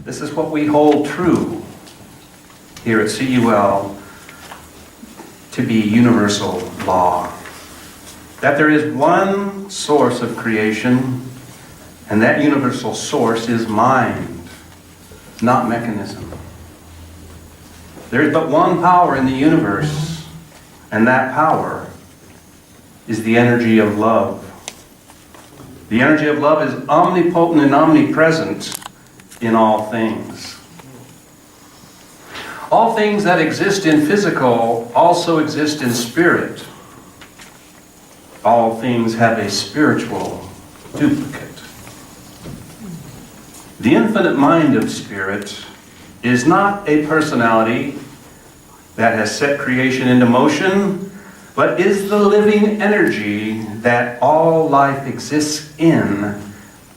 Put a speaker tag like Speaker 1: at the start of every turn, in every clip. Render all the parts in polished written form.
Speaker 1: This is what we hold true here at CUL to be universal law. That there is one source of creation, and that universal source is mind, not mechanism. There is but one power in the universe, and that power is the energy of love. The energy of love is omnipotent and omnipresent in all things. All things that exist in physical also exist in spirit. All things have a spiritual duplicate. The infinite mind of spirit is not a personality that has set creation into motion, but is the living energy that all life exists in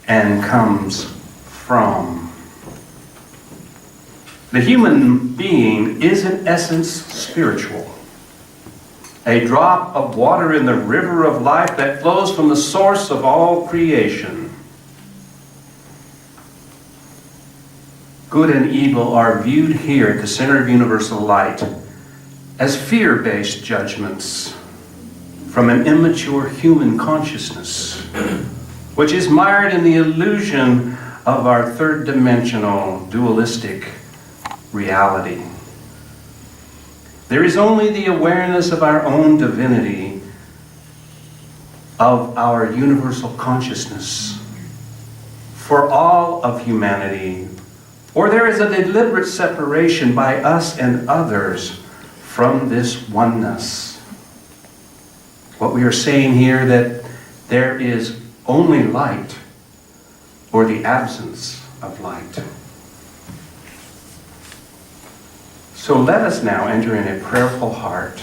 Speaker 1: and comes from. The human being is in essence spiritual. A drop of water in the river of life that flows from the source of all creation. Good and evil are viewed here at the center of universal light as fear-based judgments from an immature human consciousness, which is mired in the illusion of our third-dimensional dualistic reality. There is only the awareness of our own divinity, of our universal consciousness for all of humanity, or there is a deliberate separation by us and others from this oneness. What we are saying here that there is only light or the absence of light. So let us now enter in a prayerful heart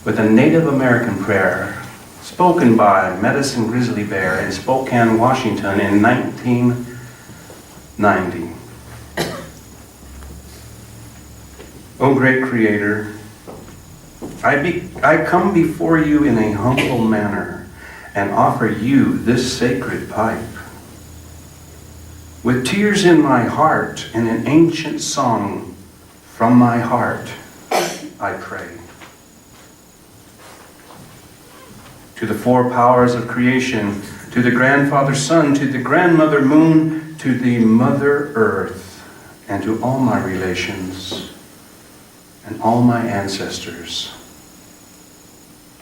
Speaker 1: with a Native American prayer spoken by Medicine Grizzly Bear in Spokane, Washington in 1990. O great Creator, I come before you in a humble manner and offer you this sacred pipe. With tears in my heart and an ancient song from my heart, I pray. To the four powers of creation, to the grandfather sun, to the grandmother moon, to the mother earth, and to all my relations and all my ancestors.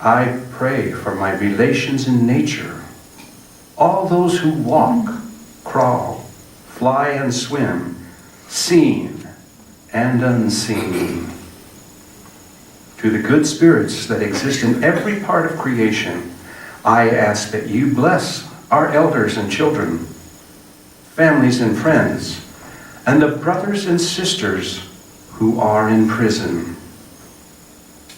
Speaker 1: I pray for my relations in nature, all those who walk, crawl, fly and swim, seen and unseen. To the good spirits that exist in every part of creation, I ask that you bless our elders and children, families and friends, and the brothers and sisters who are in prison.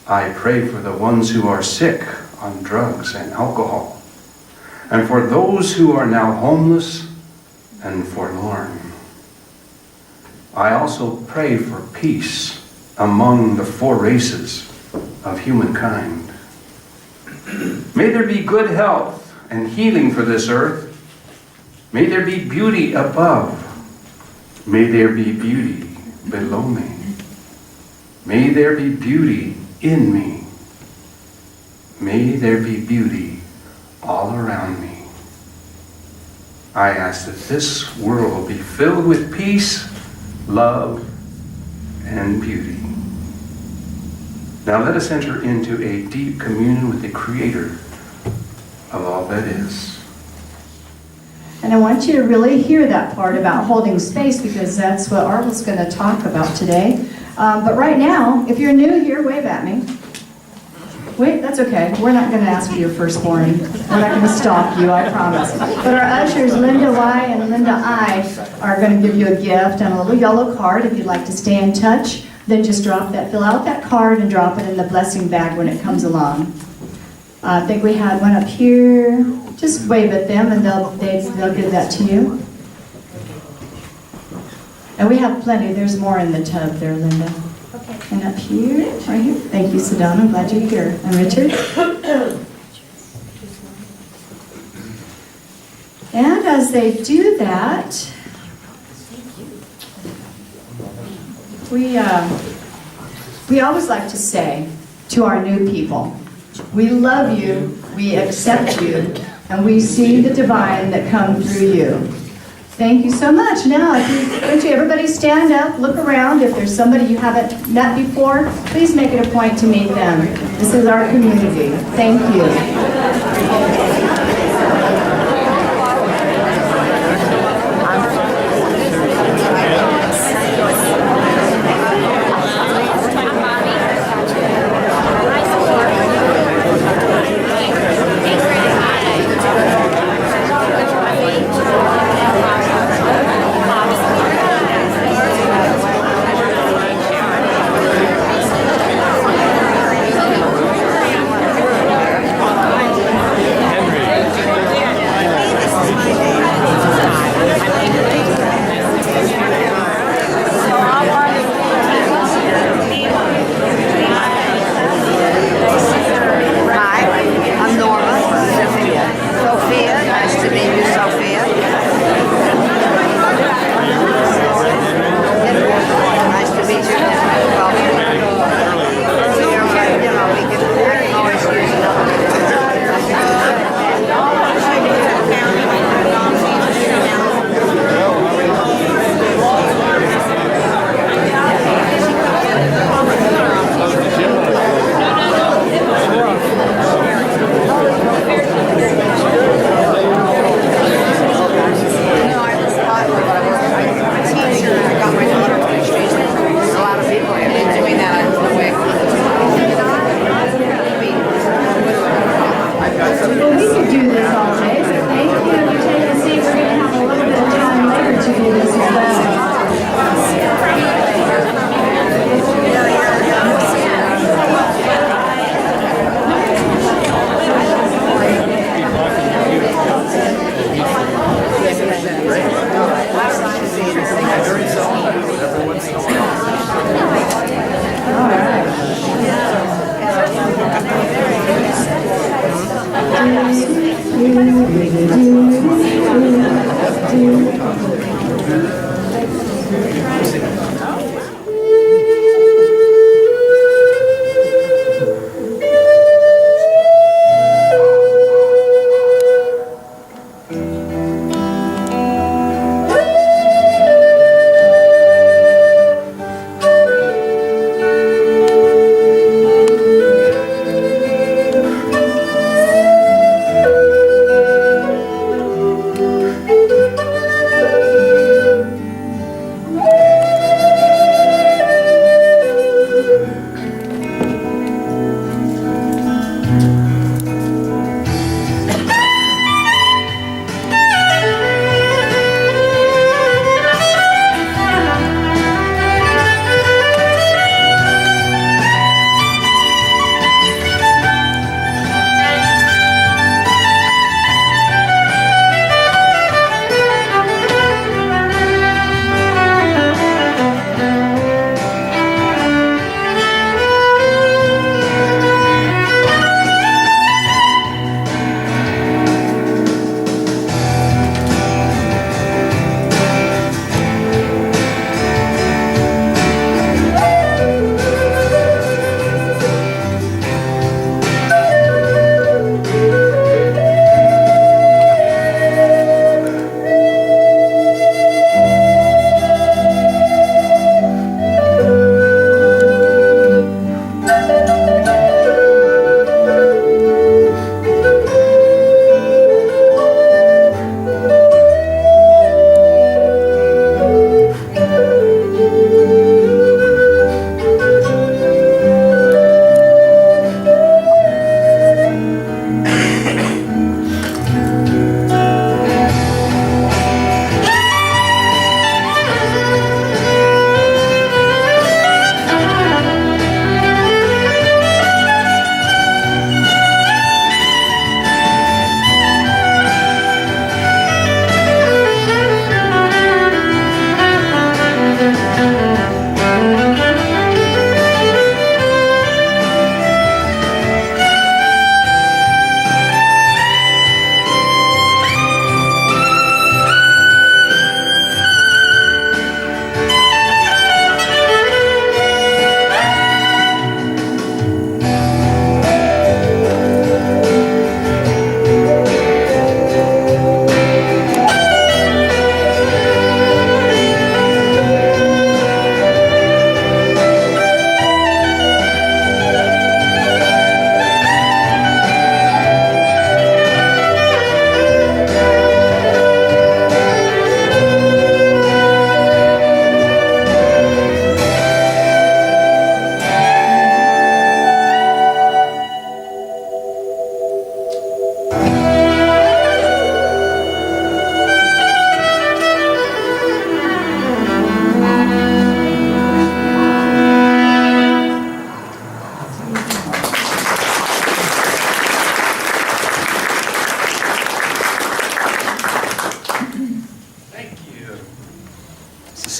Speaker 1: I pray for the ones who are sick on drugs and alcohol, and for those who are now homeless and forlorn. I also pray for peace among the four races of humankind. May there be good health and healing for this earth. May there be beauty above. May there be beauty below me. May there be beauty in me. May there be beauty all around me. I ask that this world be filled with peace, love, and beauty. Now let us enter into a deep communion with the Creator of all that is.
Speaker 2: And I want you to really hear that part about holding space, because that's what Arvel's going to talk about today. But right now, if you're new here, wave at me. Wait, that's okay. We're not going to ask for your firstborn. We're not going to stalk you, I promise. But our ushers, Linda Y and Linda I, are going to give you a gift and a little yellow card. If you'd like to stay in touch, then just fill out that card and drop it in the blessing bag when it comes along. I think we had one up here. Just wave at them and they'll give that to you. And we have plenty. There's more in the tub there, Linda.
Speaker 3: Okay.
Speaker 2: And up here, right here. Thank you, Sedona. I'm glad you're here. And Richard. And as they do that, We always like to say to our new people, we love you, we accept you, and we see the divine that comes through you. Thank you so much. Now, would you everybody stand up, look around. If there's somebody you haven't met before, please make it a point to meet them. This is our community. Thank you.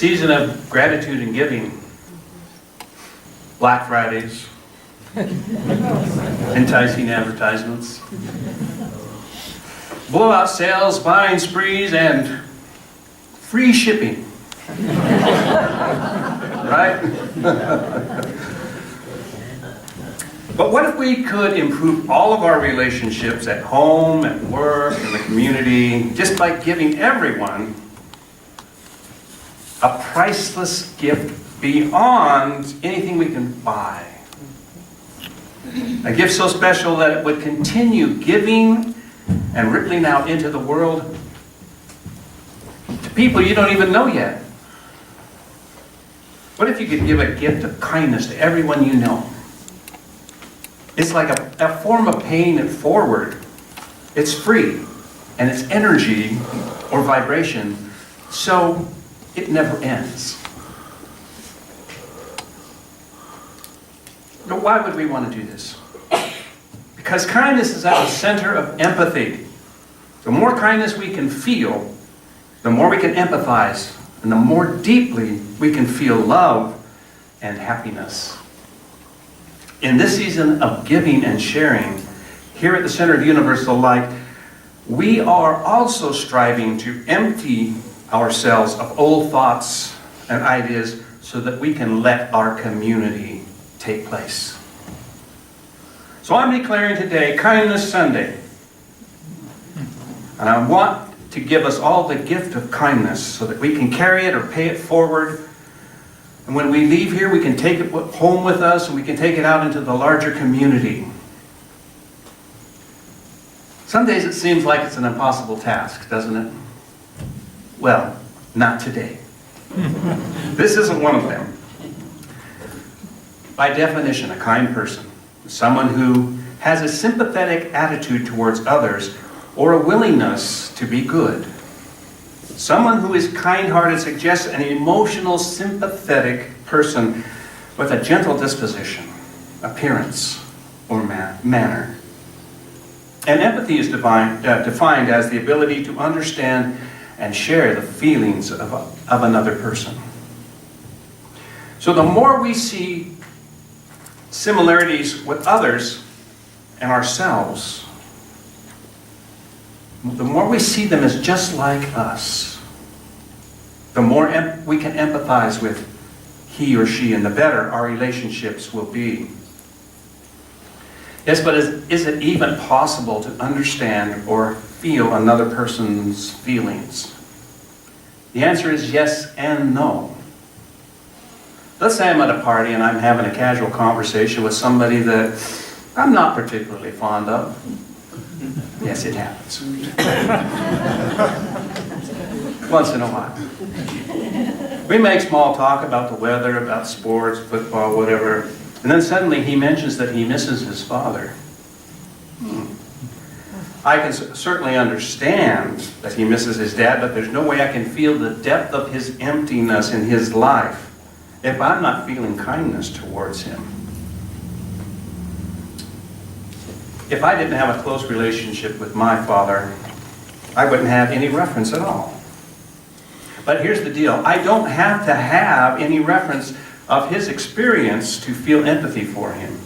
Speaker 1: season of gratitude and giving. Black Fridays, enticing advertisements, blowout sales, buying sprees, and free shipping. Right? But what if we could improve all of our relationships at home, at work, in the community, just by giving everyone a priceless gift beyond anything we can buy? A gift so special that it would continue giving and rippling out into the world to people you don't even know yet. What if you could give a gift of kindness to everyone you know? It's like a form of paying it forward. It's free, and it's energy or vibration, so it never ends. But why would we want to do this? Because kindness is at the center of empathy. The more kindness we can feel, the more we can empathize, and the more deeply we can feel love and happiness. In this season of giving and sharing, here at the Center of Universal Light, we are also striving to empty ourselves of old thoughts and ideas so that we can let our community take place. So I'm declaring today Kindness Sunday. And I want to give us all the gift of kindness so that we can carry it or pay it forward. And when we leave here, we can take it home with us and we can take it out into the larger community. Some days it seems like it's an impossible task, doesn't it? Well, not today. This isn't one of them. By definition, a kind person is someone who has a sympathetic attitude towards others or a willingness to be good. Someone who is kind-hearted suggests an emotional, sympathetic person with a gentle disposition, appearance, or manner. And empathy is defined as the ability to understand and share the feelings of another person. So the more we see similarities with others and ourselves, the more we see them as just like us, the more we can empathize with he or she, and the better our relationships will be. Yes, but is it even possible to understand or feel another person's feelings? The answer is yes and no. Let's say I'm at a party and I'm having a casual conversation with somebody that I'm not particularly fond of. Yes, it happens. Once in a while. We make small talk about the weather, about sports, football, whatever, and then suddenly he mentions that he misses his father. I can certainly understand that he misses his dad, but there's no way I can feel the depth of his emptiness in his life if I'm not feeling kindness towards him. If I didn't have a close relationship with my father, I wouldn't have any reference at all. But here's the deal. I don't have to have any reference of his experience to feel empathy for him.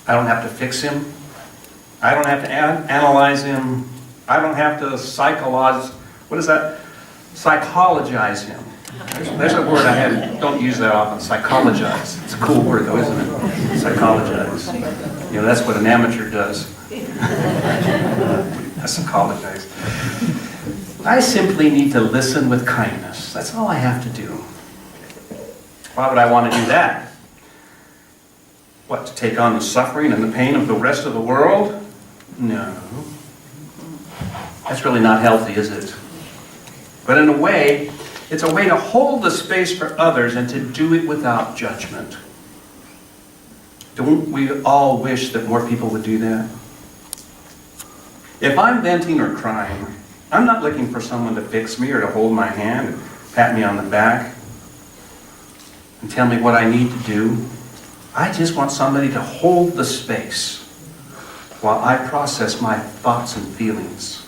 Speaker 1: I don't have to fix him. I don't have to analyze him. I don't have to psychologize him. There's a word I don't use that often, psychologize. It's a cool word though, isn't it? Psychologize. You know, that's what an amateur does. Psychologize. I simply need to listen with kindness. That's all I have to do. Why would I want to do that? What, to take on the suffering and the pain of the rest of the world? No. That's really not healthy, is it? But in a way, it's a way to hold the space for others and to do it without judgment. Don't we all wish that more people would do that? If I'm venting or crying, I'm not looking for someone to fix me or to hold my hand and pat me on the back and tell me what I need to do. I just want somebody to hold the space while I process my thoughts and feelings.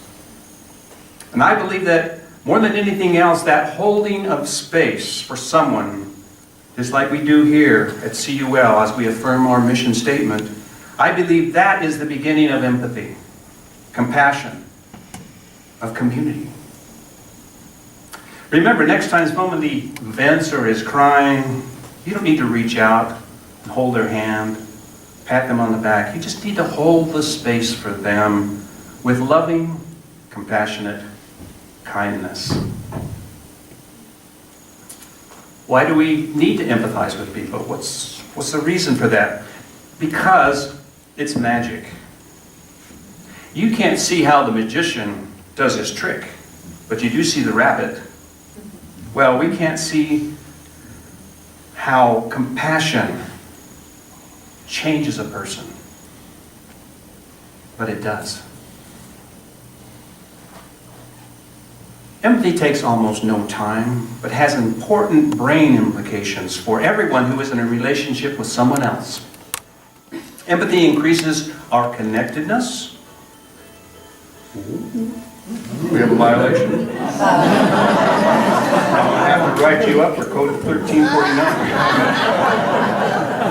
Speaker 1: And I believe that More than anything else, that holding of space for someone, just like we do here at CUL as we affirm our mission statement, I believe that is the beginning of empathy, compassion, of community. Remember, next time somebody vents or is crying, you don't need to reach out and hold their hand, pat them on the back. You just need to hold the space for them with loving, compassionate kindness. Why do we need to empathize with people? What's the reason for that? Because it's magic. You can't see how the magician does his trick, but you do see the rabbit. Well, we can't see how compassion changes a person, but it does. Empathy takes almost no time, but has important brain implications for everyone who is in a relationship with someone else. Empathy increases our connectedness. We have a violation. I have to write you up for code 1349.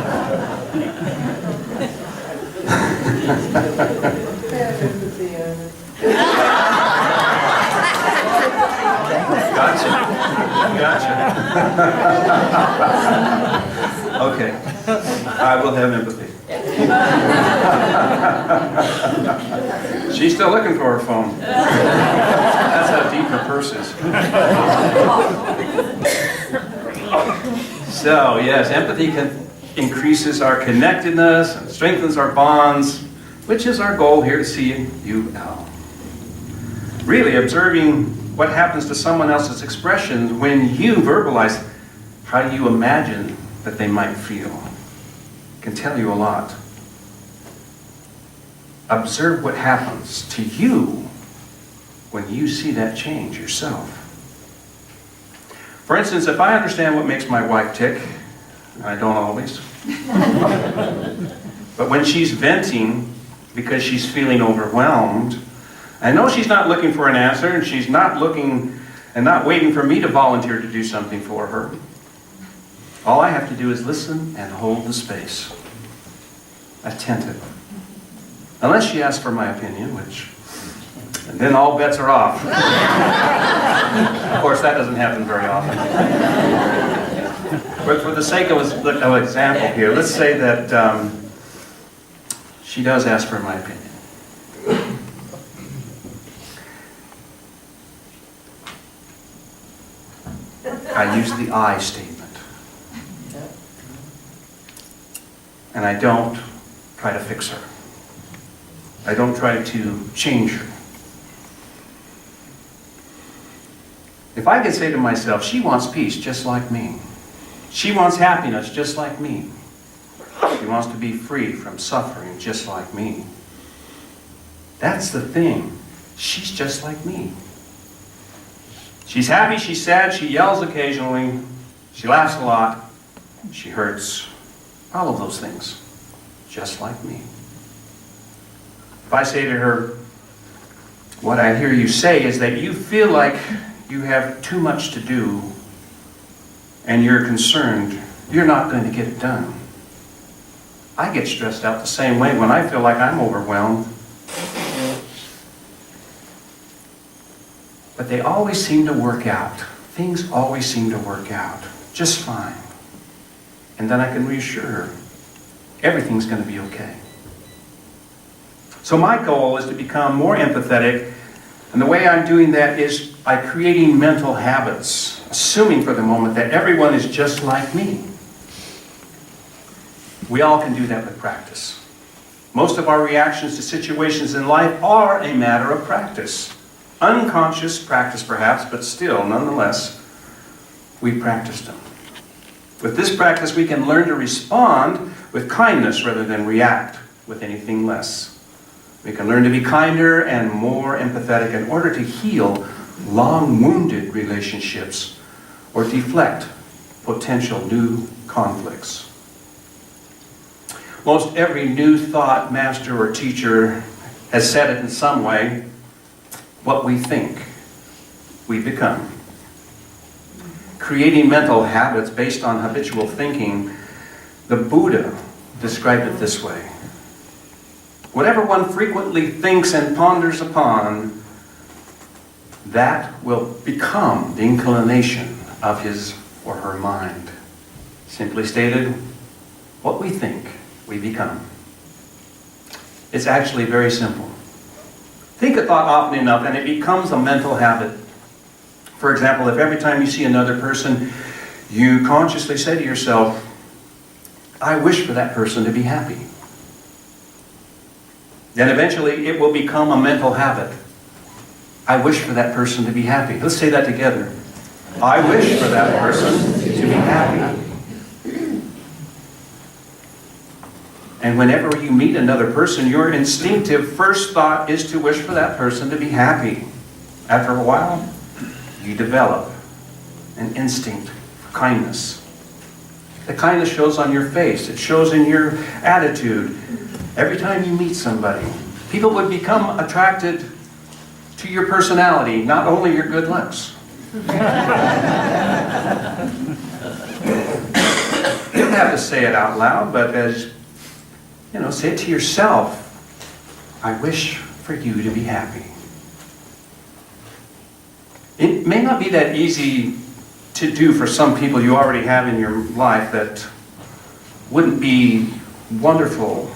Speaker 1: Gotcha. Okay. I will have empathy. She's still looking for her phone. That's how deep her purse is. So, yes, empathy increases our connectedness and strengthens our bonds, which is our goal here at CUL. Really observing what happens to someone else's expressions when you verbalize how you imagine that they might feel can tell you a lot. Observe what happens to you when you see that change yourself. For instance, if I understand what makes my wife tick, I don't always, but when she's venting because she's feeling overwhelmed, I know she's not looking for an answer, and she's not looking and not waiting for me to volunteer to do something for her. All I have to do is listen and hold the space. Attentive. Unless she asks for my opinion, and then all bets are off. Of course, that doesn't happen very often. But for the sake of example here, let's say that she does ask for my opinion. I use the I statement. And I don't try to fix her. I don't try to change her. If I could say to myself, she wants peace just like me. She wants happiness just like me. She wants to be free from suffering just like me. That's the thing. She's just like me. She's happy, she's sad, she yells occasionally, she laughs a lot, she hurts. All of those things, just like me. If I say to her, what I hear you say is that you feel like you have too much to do and you're concerned you're not going to get it done. I get stressed out the same way when I feel like I'm overwhelmed. But they always seem to work out. Things always seem to work out just fine. And then I can reassure her, everything's going to be okay. So my goal is to become more empathetic, and the way I'm doing that is by creating mental habits, assuming for the moment that everyone is just like me. We all can do that with practice. Most of our reactions to situations in life are a matter of practice. Unconscious practice perhaps, but still, nonetheless, we practiced them. With this practice, we can learn to respond with kindness rather than react with anything less. We can learn to be kinder and more empathetic in order to heal long-wounded relationships or deflect potential new conflicts. Most every new thought master or teacher has said it in some way. What we think we become. Creating mental habits based on habitual thinking, the Buddha described it this way. Whatever one frequently thinks and ponders upon, that will become the inclination of his or her mind. Simply stated, what we think, we become. It's actually very simple. Think a thought often enough and it becomes a mental habit. For example, if every time you see another person, you consciously say to yourself, I wish for that person to be happy. Then eventually it will become a mental habit. I wish for that person to be happy. Let's say that together. I wish for that person to be happy. And whenever you meet another person, your instinctive first thought is to wish for that person to be happy. After a while, you develop an instinct for kindness. The kindness shows on your face. It shows in your attitude. Every time you meet somebody, people would become attracted to your personality, not only your good looks. You don't have to say it out loud, but as say it to yourself. I wish for you to be happy. It may not be that easy to do for some people you already have in your life. That wouldn't be wonderful.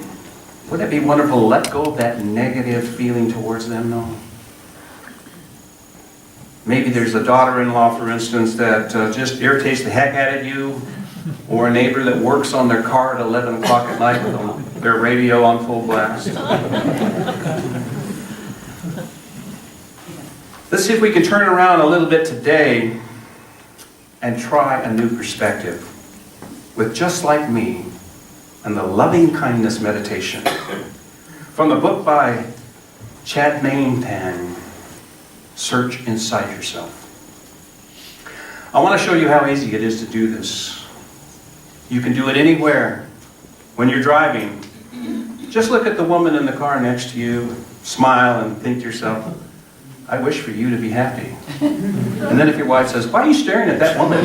Speaker 1: Wouldn't it be wonderful to let go of that negative feeling towards them, though? Maybe there's a daughter-in-law, for instance, that just irritates the heck out of you, or a neighbor that works on their car at 11 o'clock at night with their radio on full blast. Let's see if we can turn around a little bit today and try a new perspective with Just Like Me and the Loving Kindness Meditation from the book by Chad Maintan, Search Inside Yourself. I want to show you how easy it is to do this. You can do it anywhere. When you're driving, just look at the woman in the car next to you, smile and think to yourself, I wish for you to be happy. And then if your wife says, why are you staring at that woman?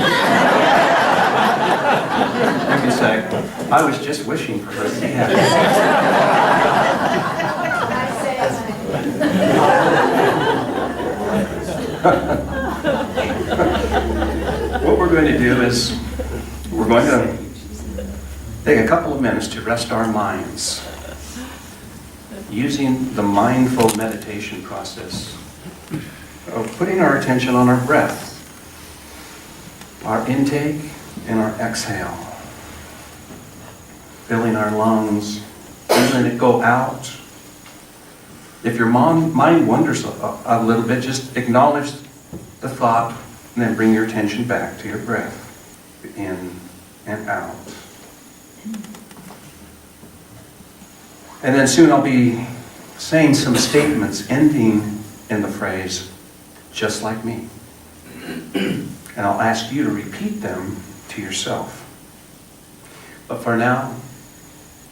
Speaker 1: You can say, I was just wishing for her to be happy. What we're going to do is we're going to take a couple of minutes to rest our minds using the mindful meditation process of putting our attention on our breath, our intake and our exhale, filling our lungs, feeling it go out. If your mind wanders a little bit, just acknowledge the thought and then bring your attention back to your breath, in and out. And then soon I'll be saying some statements ending in the phrase, just like me. And I'll ask you to repeat them to yourself. But for now,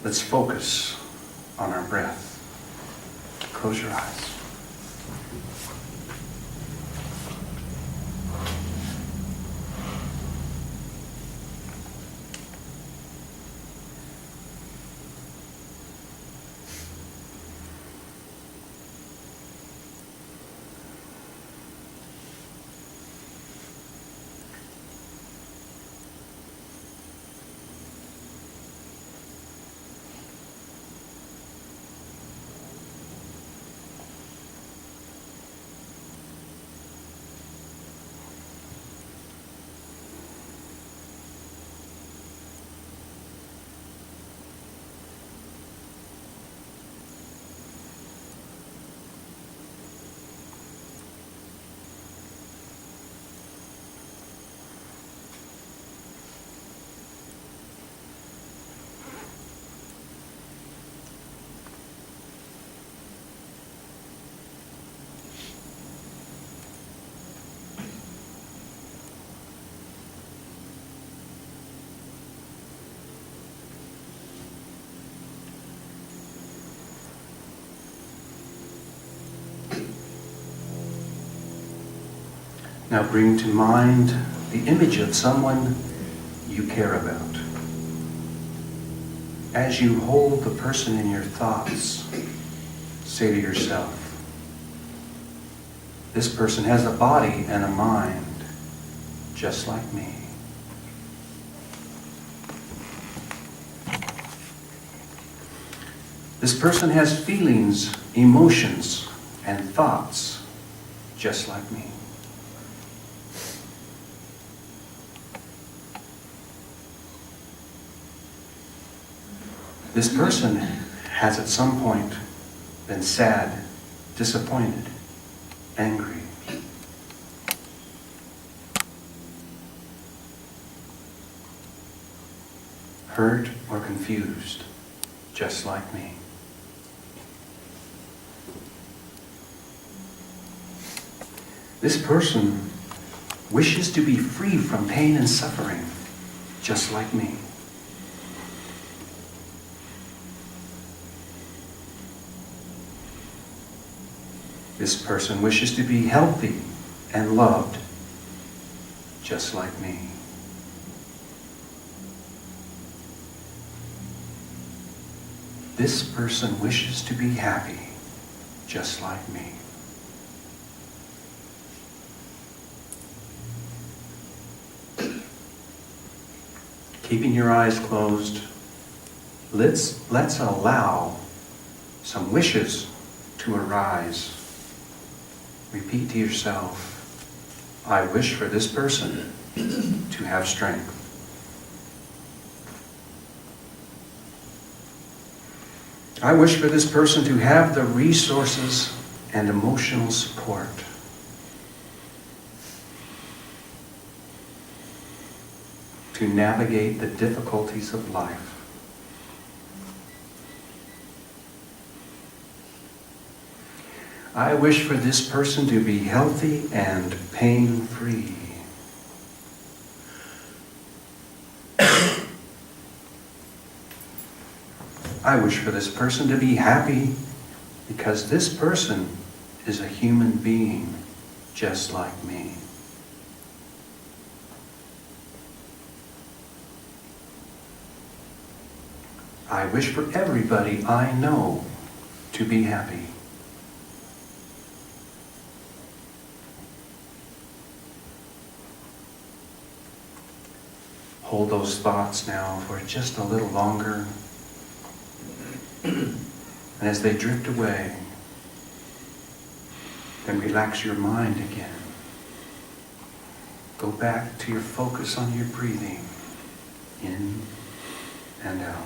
Speaker 1: let's focus on our breath. Close your eyes. Now bring to mind the image of someone you care about. As you hold the person in your thoughts, say to yourself, this person has a body and a mind just like me. This person has feelings, emotions, and thoughts just like me. This person has at some point been sad, disappointed, angry. Hurt or confused, just like me. This person wishes to be free from pain and suffering, just like me. This person wishes to be healthy and loved, just like me. This person wishes to be happy, just like me. Keeping your eyes closed, let's allow some wishes to arise. Repeat to yourself, I wish for this person to have strength. I wish for this person to have the resources and emotional support. To navigate the difficulties of life. I wish for this person to be healthy and pain-free. I wish for this person to be happy because this person is a human being just like me. I wish for everybody I know to be happy. Hold those thoughts now for just a little longer. And as they drift away, then relax your mind again. Go back to your focus on your breathing, in and out.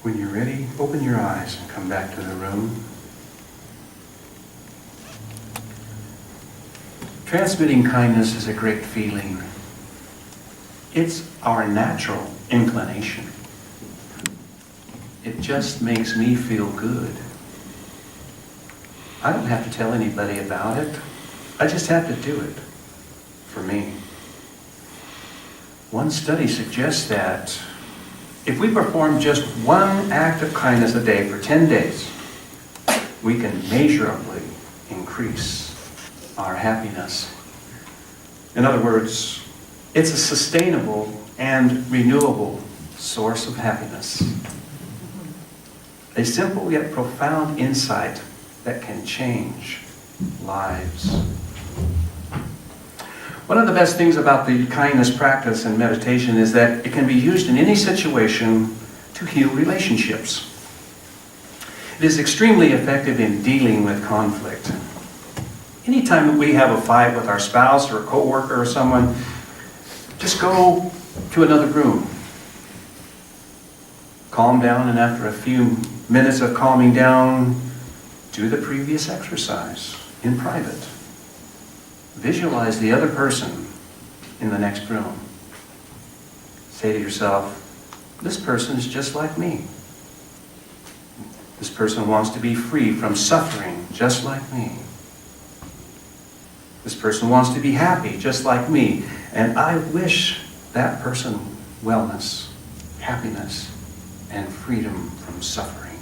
Speaker 1: When you're ready, open your eyes and come back to the room. Transmitting kindness is a great feeling. It's our natural inclination. It just makes me feel good. I don't have to tell anybody about it. I just have to do it for me. One study suggests that if we perform just one act of kindness a day for 10 days, we can measurably increase our happiness. In other words, it's a sustainable and renewable source of happiness. A simple yet profound insight that can change lives. One of the best things about the kindness practice and meditation is that it can be used in any situation to heal relationships. It is extremely effective in dealing with conflict. Anytime we have a fight with our spouse or a coworker or someone, just go to another room. Calm down, and after a few minutes of calming down, do the previous exercise in private. Visualize the other person in the next room. Say to yourself, this person is just like me. This person wants to be free from suffering just like me. This person wants to be happy just like me. And I wish that person wellness, happiness, and freedom from suffering.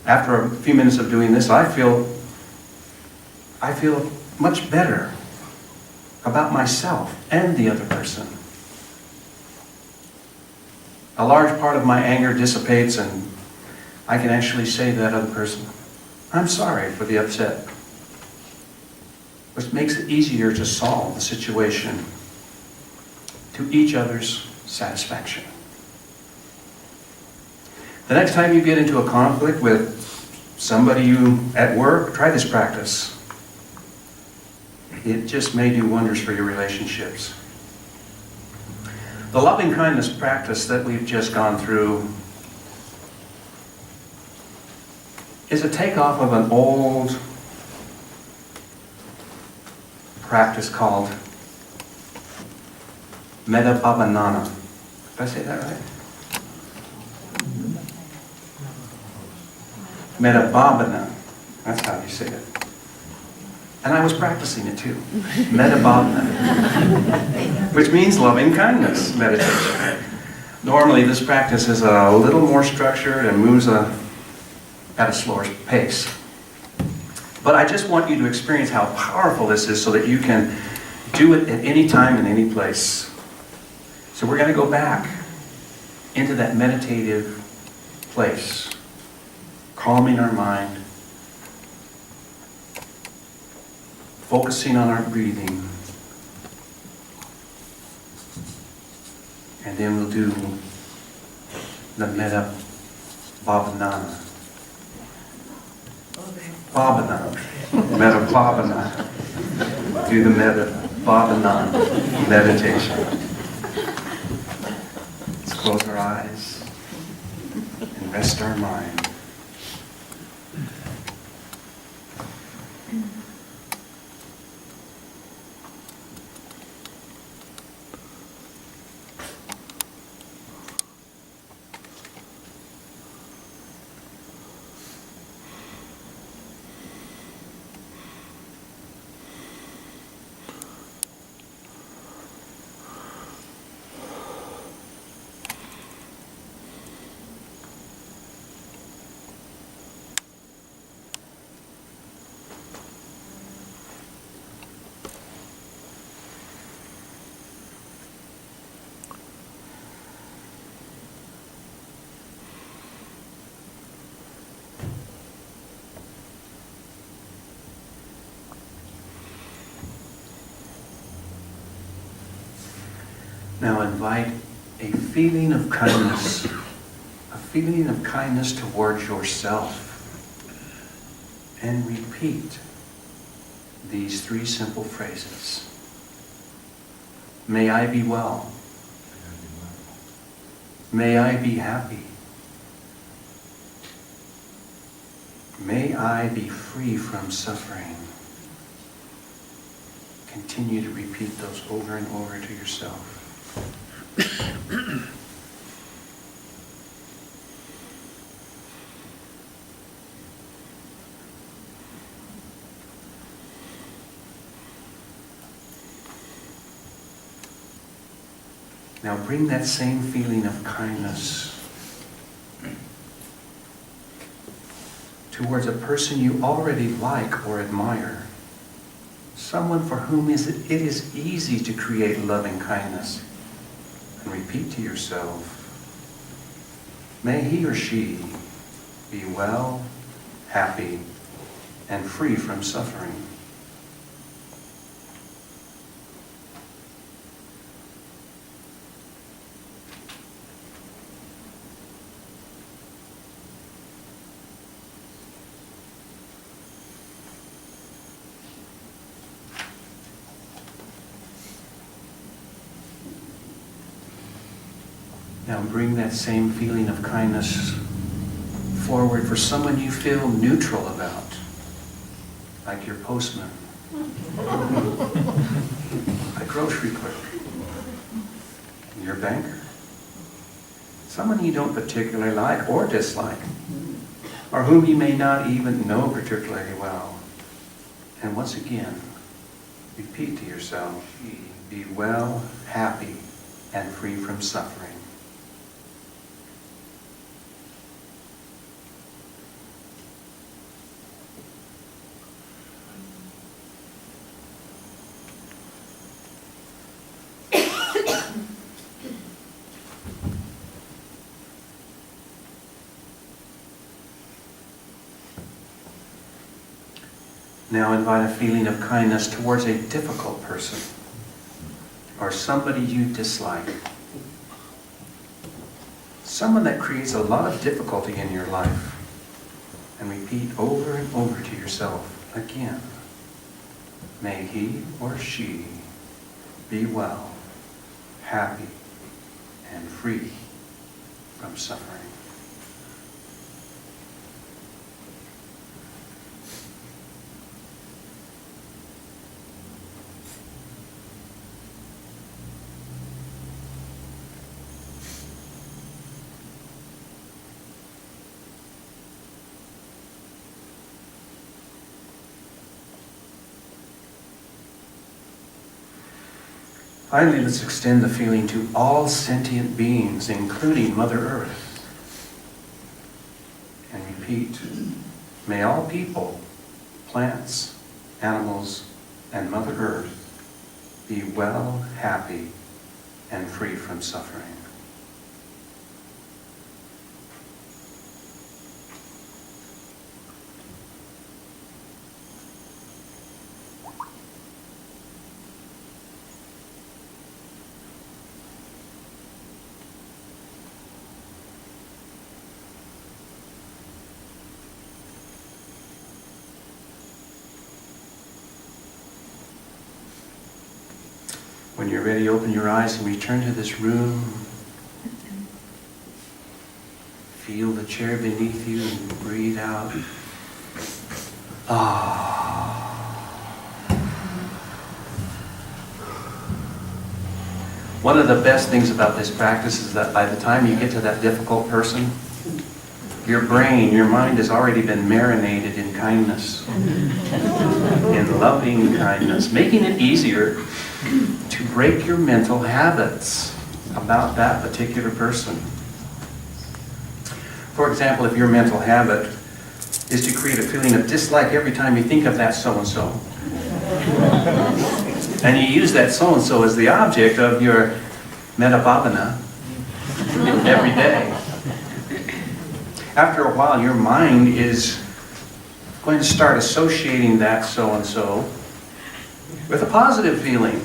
Speaker 1: After a few minutes of doing this, I feel much better about myself and the other person. A large part of my anger dissipates, and I can actually say to that other person, I'm sorry for the upset, which makes it easier to solve the situation to each other's satisfaction. The next time you get into a conflict with somebody you at work, try this practice. It just may do wonders for your relationships. The loving kindness practice that we've just gone through is a takeoff of an old practice called Metta-bhavanana. Did I say that right? Metta-bhavana. That's how you say it. And I was practicing it too. Metta-bhavana. Which means loving kindness meditation. Normally this practice is a little more structured and moves at a slower pace. But I just want you to experience how powerful this is so that you can do it at any time and any place. So we're going to go back into that meditative place, calming our mind, focusing on our breathing, and then we'll do the Metta-bhavanana. Bhavana. Metta-bhavana. Do the Metta-bhavana meditation. Let's close our eyes and rest our mind. Now invite a feeling of kindness towards yourself, and repeat these three simple phrases. May I be well. May I be happy. May I be free from suffering. Continue to repeat those over and over to yourself. Now bring that same feeling of kindness towards a person you already like or admire. Someone for whom it is easy to create loving kindness. And repeat to yourself, may he or she be well, happy, and free from suffering. Now bring that same feeling of kindness forward for someone you feel neutral about, like your postman, a grocery clerk, your banker, someone you don't particularly like or dislike, or whom you may not even know particularly well. And once again, repeat to yourself, be well, happy, and free from suffering. Now invite a feeling of kindness towards a difficult person or somebody you dislike. Someone that creates a lot of difficulty in your life. And repeat over and over to yourself again. May he or she be well, happy, and free from suffering. Finally, let's extend the feeling to all sentient beings, including Mother Earth. And repeat, may all people, plants, animals, and Mother Earth be well, happy, and free from suffering. When you're ready, open your eyes and return to this room. Feel the chair beneath you and breathe out. One of the best things about this practice is that by the time you get to that difficult person, your brain, your mind has already been marinated in kindness, in loving kindness, making it easier to break your mental habits about that particular person. For example, if your mental habit is to create a feeling of dislike every time you think of that so-and-so, and you use that so-and-so as the object of your metta-bhavana every day, after a while your mind is going to start associating that so-and-so with a positive feeling.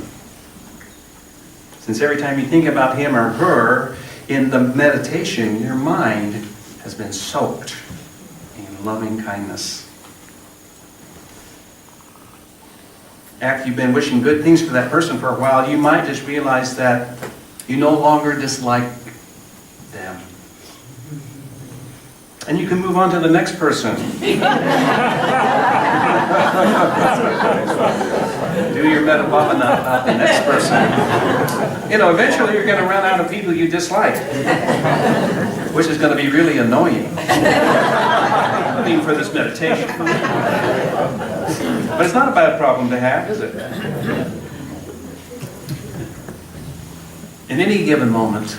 Speaker 1: Since every time you think about him or her in the meditation, your mind has been soaked in loving kindness. After you've been wishing good things for that person for a while, you might just realize that you no longer dislike them. And you can move on to the next person. Do your metta-bhavana about the next person. You know, eventually you're going to run out of people you dislike, which is going to be really annoying for this meditation. But it's not a bad problem to have, is it? In any given moment,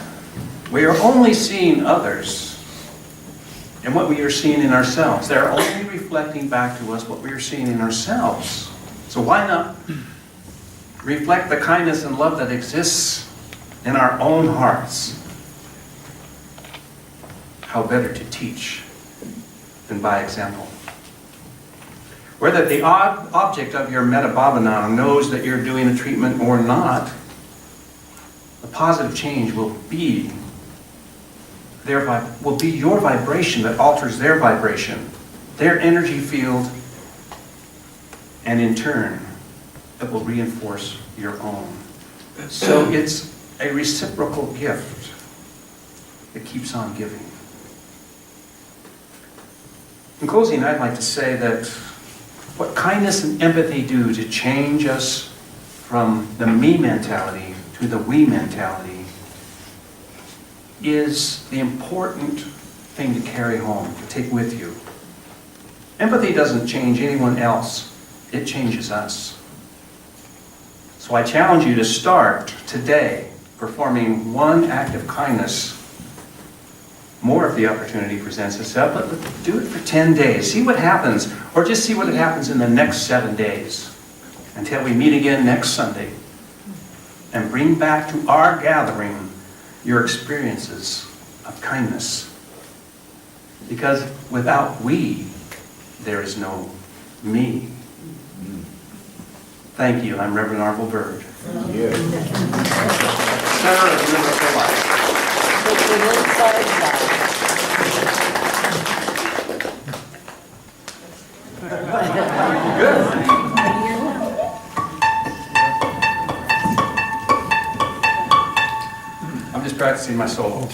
Speaker 1: we are only seeing others and what we are seeing in ourselves. They're only reflecting back to us what we are seeing in ourselves. So why not reflect the kindness and love that exists in our own hearts? How better to teach than by example? Whether the object of your metta-bhavana knows that you're doing a treatment or not, the positive change will be your vibration that alters their vibration, their energy field, and in turn, it will reinforce your own. So it's a reciprocal gift that keeps on giving. In closing, I'd like to say that what kindness and empathy do to change us from the me mentality to the we mentality is the important thing to carry home, to take with you. Empathy doesn't change anyone else, it changes us. So I challenge you to start today performing one act of kindness. More if the opportunity presents itself, but do it for 10 days. See what happens, or just see what happens in the next 7 days until we meet again next Sunday. And bring back to our gathering your experiences of kindness. Because without we, there is no me. Thank you. I'm Reverend Arvel Bird.
Speaker 3: Thank you.
Speaker 1: Center of Universal Life. Good. I'm just practicing my solo.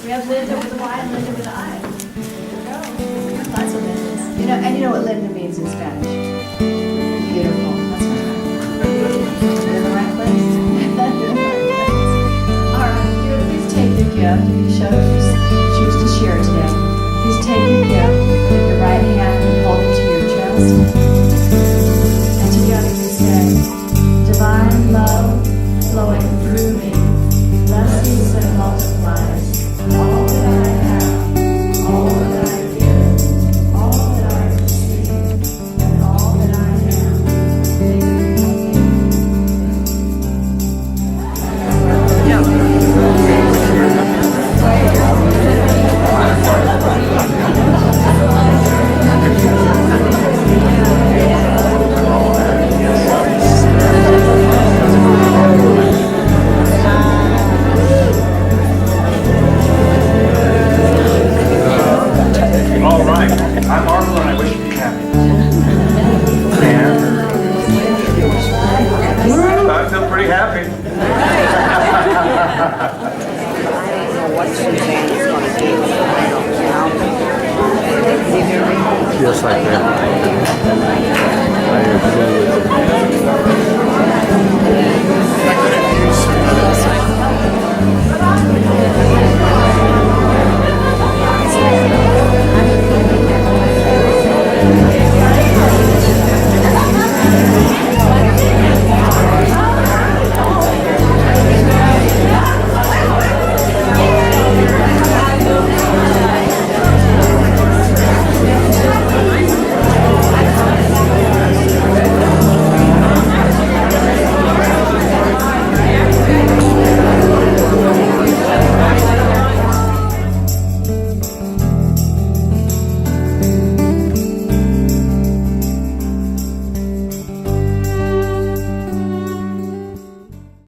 Speaker 2: We have Linda with a Y and Linda with an I. Lots of Lindas. And you know what Linda means in Spanish? Beautiful. That's right. You're in the right place. You're in the right place. All right. Please take your gift. If you choose to share today, please take your gift with your right hand and hold it to your chest. And together we say, divine love flowing through me, blesses and multiplies all that I have, all that I give, all that I receive, and all that I am.
Speaker 3: what Suzanne is going to do. I don't know. Can you hear me?
Speaker 4: Yes, I can. I agree with you.